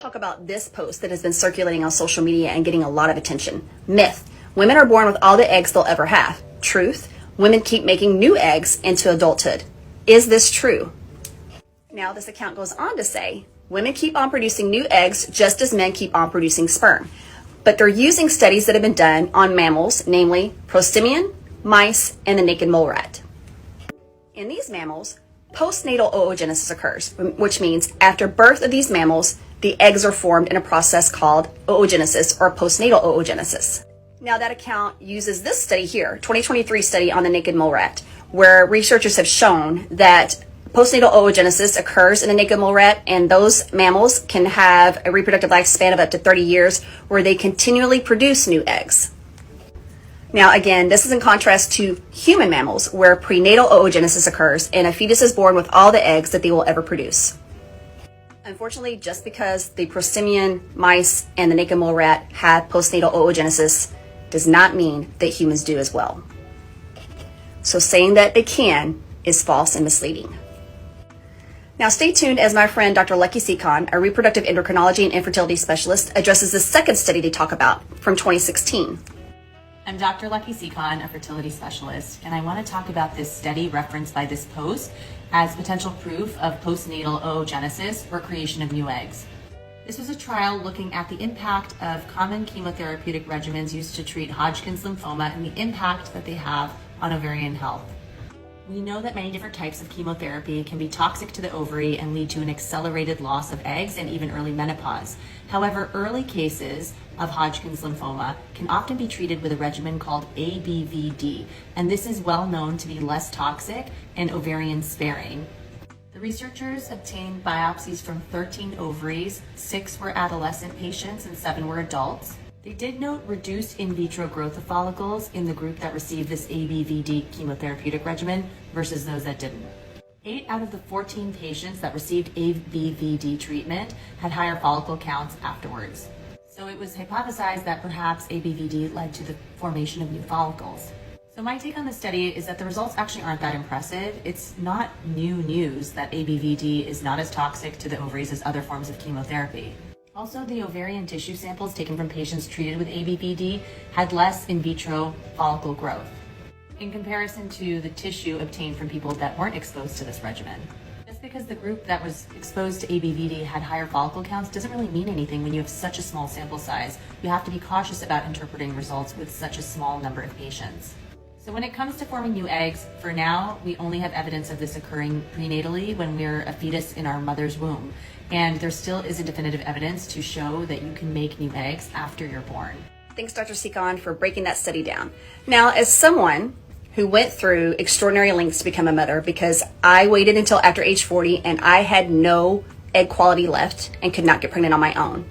Talk about this post that has been circulating on social media and getting a lot of attention. Myth: women are born with all the eggs they'll ever have. Truth: women keep making new eggs into adulthood. Is this true? Now, this account goes on to say, women keep on producing new eggs just as men keep on producing sperm. But they're using studies that have been done on mammals, namely prosimian, mice, and the naked mole rat. In these mammals, postnatal oogenesis occurs, which means after birth of these mammals, the eggs are formed in a process called oogenesis or postnatal oogenesis. Now, that account uses this study here, 2023 study on the naked mole rat, where researchers have shown that postnatal oogenesis occurs in the naked mole rat, and those mammals can have a reproductive lifespan of up to 30 years where they continually produce new eggs. Now, again, this is in contrast to human mammals, where prenatal oogenesis occurs and a fetus is born with all the eggs that they will ever produce. Unfortunately, just because the prosimian, mice, and the naked mole rat have postnatal oogenesis does not mean that humans do as well. So saying that they can is false and misleading. Now, stay tuned as my friend Dr. Lucky Seacon, a reproductive endocrinology and infertility specialist, addresses the second study they talk about from 2016. I'm Dr. Lucky Seacon, a fertility specialist, and I want to talk about this study referenced by this post as potential proof of postnatal oogenesis or creation of new eggs. This was a trial looking at the impact of common chemotherapeutic regimens used to treat Hodgkin's lymphoma and the impact that they have on ovarian health. We know that many different types of chemotherapy can be toxic to the ovary and lead to an accelerated loss of eggs and even early menopause. However, early cases of Hodgkin's lymphoma can often be treated with a regimen called ABVD, and this is well known to be less toxic and ovarian sparing. The researchers obtained biopsies from 13 ovaries, 6 were adolescent patients and 7 were adults. They did note reduced in vitro growth of follicles in the group that received this ABVD chemotherapeutic regimen versus those that didn't. 8 out of the 14 patients that received ABVD treatment had higher follicle counts afterwards. So it was hypothesized that perhaps ABVD led to the formation of new follicles. So my take on the study is that the results actually aren't that impressive. It's not new news that ABVD is not as toxic to the ovaries as other forms of chemotherapy. Also, the ovarian tissue samples taken from patients treated with ABVD had less in vitro follicle growth in comparison to the tissue obtained from people that weren't exposed to this regimen. Just because the group that was exposed to ABVD had higher follicle counts doesn't really mean anything when you have such a small sample size. You have to be cautious about interpreting results with such a small number of patients. So when it comes to forming new eggs, for now, we only have evidence of this occurring prenatally when we're a fetus in our mother's womb. And there still isn't definitive evidence to show that you can make new eggs after you're born. Thanks, Dr. Seacon, for breaking that study down. Now, as someone who went through extraordinary lengths to become a mother, because I waited until after age 40 and I had no egg quality left and could not get pregnant on my own,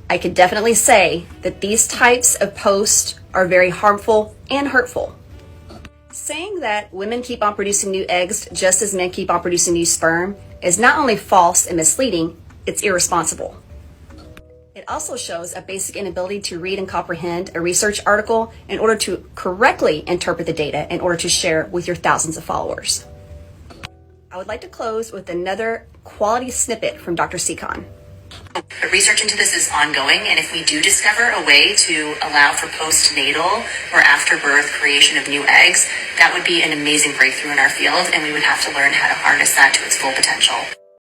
I could definitely say that these types of posts are very harmful and hurtful. Saying that women keep on producing new eggs just as men keep on producing new sperm is not only false and misleading, it's irresponsible. It also shows a basic inability to read and comprehend a research article in order to correctly interpret the data in order to share with your thousands of followers. I would like to close with another quality snippet from Dr. Seacon. The research into this is ongoing, and if we do discover a way to allow for postnatal or after birth creation of new eggs, that would be an amazing breakthrough in our field, and we would have to learn how to harness that to its full potential.